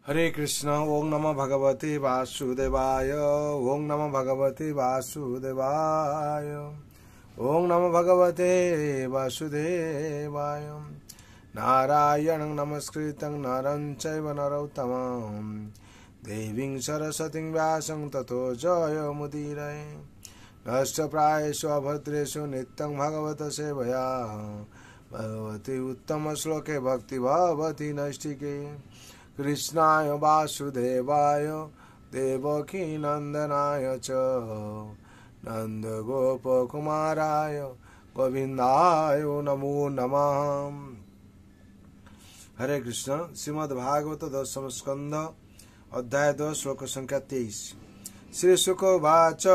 हरे कृष्ण। ओम नमः भगवते वासुदेवाय। ओम नमः भगवते वासुदेवाय। ओम नमः भगवते वासुदेवाय। नारायणं नमस्कृतं नरं चैव नरोत्तमं देवीं सरस्वतीं व्यासं ततो जयमुदीरये। नष्टप्रायेषु अभद्रेषु नित्यं भगवत सेवया भगवती उत्तमश्लोके भक्ति भवति नैष्टिके। कृष्णाय वासुदेवाय देवकी नंदनाय च नंदगोपकुमाराय गोविंदाय नमो नमः। हरे कृष्ण। श्रीमद्भागवत दशम स्कंध अध्याय 2 श्लोक संख्या 23। श्री शुक उवाच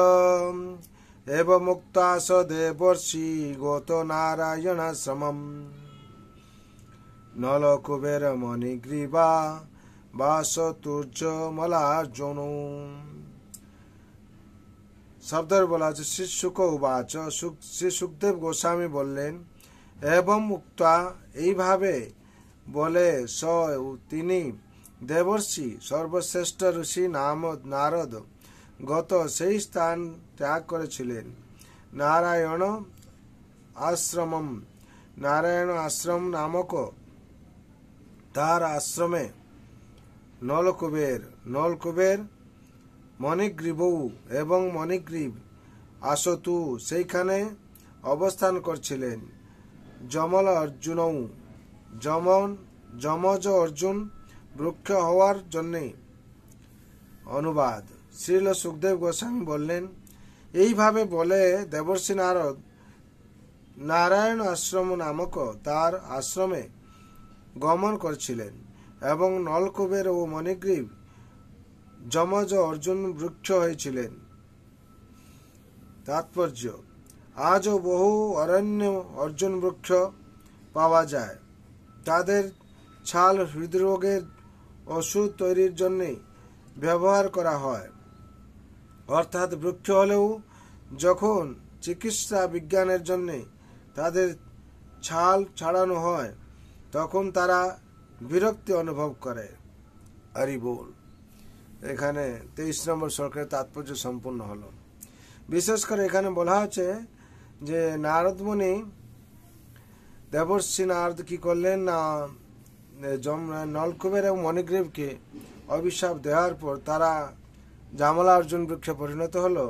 एवं मुक्ता स देवर्षि गोतो नारायणाश्रमम् नलकुबेर मणिग्रीवा वासतुर्जमलार्जुनो। शब्द बोला श्री शुक उवाच। श्री सुखदेव गोस्वामी बोलें एवं मुक्ता এই ভাবে বলে স তিনি দেবর্ষি সর্বশ্রেষ্ঠ ঋষি নারদ গত সেই স্থান ত্যাগ করেছিলেন। নারায়ণ আশ্রমম নারায়ণ আশ্রম নামক তার আশ্রমে নলকুবের মণিগ্রীব এবং মণিগ্রীব আসতু সেইখানে অবস্থান করছিলেন। যমজ অর্জুন বৃক্ষ হওয়ার জন্যে। অনুবাদ। শ্রীল সুখদেব গোস্বামী বললেন এইভাবে বলে দেবর্ষি নারদ নারায়ণ আশ্রম নামক তার আশ্রমে গমন করছিলেন এবং নলকুবের ও মণিগ্রীব যমজ অর্জুন বৃক্ষ হয়েছিলেন। তাৎপর্য আজও বহু অরণ্য অর্জুন বৃক্ষ পাওয়া যায়। তাদের ছাল হৃদরোগের ওষুধ তৈরির জন্য ব্যবহার করা হয়। অর্থাৎ বৃক্ষ হলেও যখন চিকিৎসা বিজ্ঞানের জন্য তাদের ছাল ছাড়ানো হয় তখন তারা বিরক্তি অনুভব করে। হরি বল। এখানে 23 নম্বর শ্লোকের তাৎপর্য সম্পূর্ণ হলো। বিশেষ করে এখানে বলা হচ্ছে যে নারদ মুনি দেবর্ষি নারদ কি করলেন না নলকুবের এবং মণিগ্রীবকে অভিশাপ দেওয়ার পর তারা জামলা অর্জুন বৃক্ষে পরিণত হলো।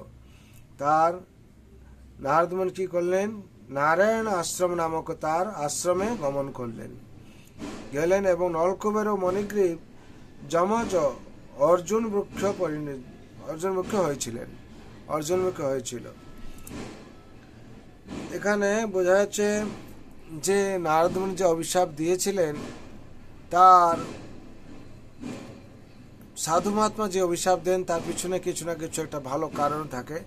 তার নারদ মুনি কি করলেন নারায়ণ আশ্রম নামক তার আশ্রমে গমন গেলেন এবং নলকুবের ও মণিগ্রীব যমজ অর্জুন বৃক্ষ হয়েছিল। এখানে বোঝা যাচ্ছে যে নারদ মুনি যে অভিশাপ দিয়েছিলেন তার সাধু মহাত্মা যে অভিশাপ দেন তার পিছনে কিছু না কিছু একটা ভালো কারণ থাকে।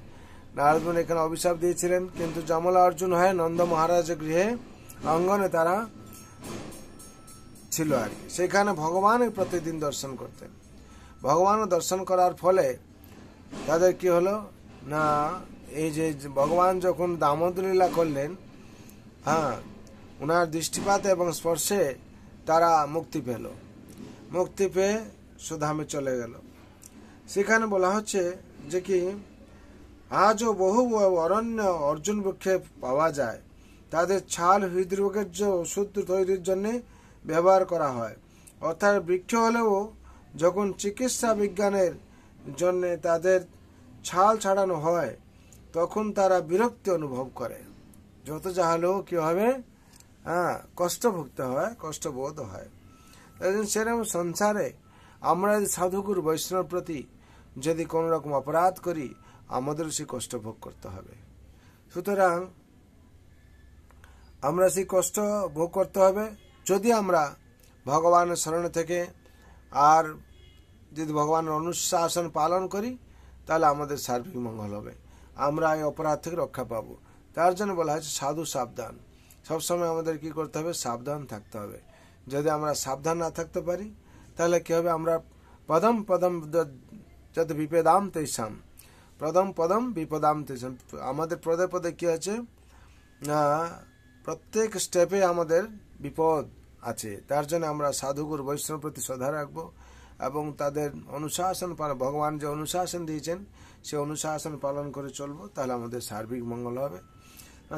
নারদ মুনি এখানে অভিশাপ দিয়েছিলেন কিন্তু যমলা অর্জুন হয়ে নন্দ মহারাজের গৃহে অঙ্গনে তারা ছিল আর কি। সেখানে ভগবানের প্রতিদিন দর্শন করতেন। ভগবান দর্শন করার ফলে তাদের কি হলো না এই যে ভগবান যখন দামোদর লীলা করলেন ওনার দৃষ্টিপাত এবং স্পর্শে তারা মুক্তি পেয়ে সুধামে চলে গেল। সেখানে বলা হচ্ছে যে কি আজও বহু অরণ্য অর্জুন বৃক্ষে পাওয়া যায়। তাদের ছাল হৃদরোগের যে ওষুধ তৈরির জন্য ব্যবহার করা হয়। অর্থাৎ বৃক্ষ হলেও যখন চিকিৎসা বিজ্ঞানের জন্য তাদের ছাল ছাড়ানো হয় তখন তারা বিরক্তি অনুভব করে। যত যা হলেও কি হবে কষ্ট ভুগতে হয়, কষ্টবোধ হয়। সেরকম সংসারে আমরা যদি সাধুগুরু বৈষ্ণব প্রতি যদি কোন রকম অপরাধ করি আমাদের সেই কষ্ট ভোগ করতে হবে। সুতরাং আমরা সেই কষ্ট ভোগ করতে হবে যদি আমরা ভগবানের শরণে থেকে আর যদি ভগবানের অনুশাসন পালন করি তাহলে আমাদের সার্বিক মঙ্গল হবে, আমরা এই অপরাধ থেকে রক্ষা পাবো। তার জন্য বলা হয়েছে সাধু সাবধান। সবসময় আমাদের কি করতে হবে সাবধান থাকতে হবে। যদি আমরা সাবধান না থাকতে পারি তাহলে কি হবে আমরা পদম যত বিপদাম তেষাম পদম বিপদাম তেষাম আমাদের পদে পদে কি আছে না প্রত্যেক স্টেপে আমাদের বিপদ আছে। তার জন্য আমরা সাধুগুরু বৈষ্ণব প্রতি শ্রদ্ধা রাখবো এবং তাদের অনুশাসন ভগবান যে অনুশাসন দিয়েছেন সে অনুশাসন পালন করে চলবো, তাহলে আমাদের সার্বিক মঙ্গল হবে।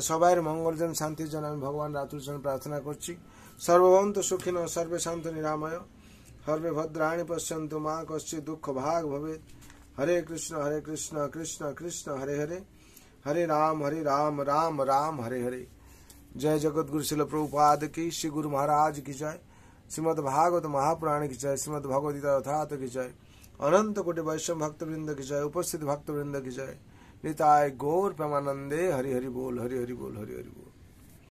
সবাইয়ের মঙ্গল যেন, শান্তির জন্য আমি ভগবান রাতুর জন্য প্রার্থনা করছি। সর্বভন্ত সুখিন সর্বে শান্ত নিরাময় সর্বে ভদ্রাণী পশ্যন্তু মা কশ্চিৎ দুঃখ ভাগ ভবেৎ। হরে কৃষ্ণ কৃষ্ণ কৃষ্ণ হরে হরে, হরে রাম রাম राम हरे हरे। जय जगत गुरु शिल प्रभुपाद की, श्री गुरु महाराज की जय। श्रीमद् भागवत महापुराण की जय, श्रीमद् भगवद गीता यथार्थ की जय। अनंत कोटि वैष्णव भक्त वृंद की जय, उपस्थित भक्त वृंद की जय। निताय गौर प्रेमानंदे। हरि हरि बोल, हरि हरि बोल, हरि हरि बोल।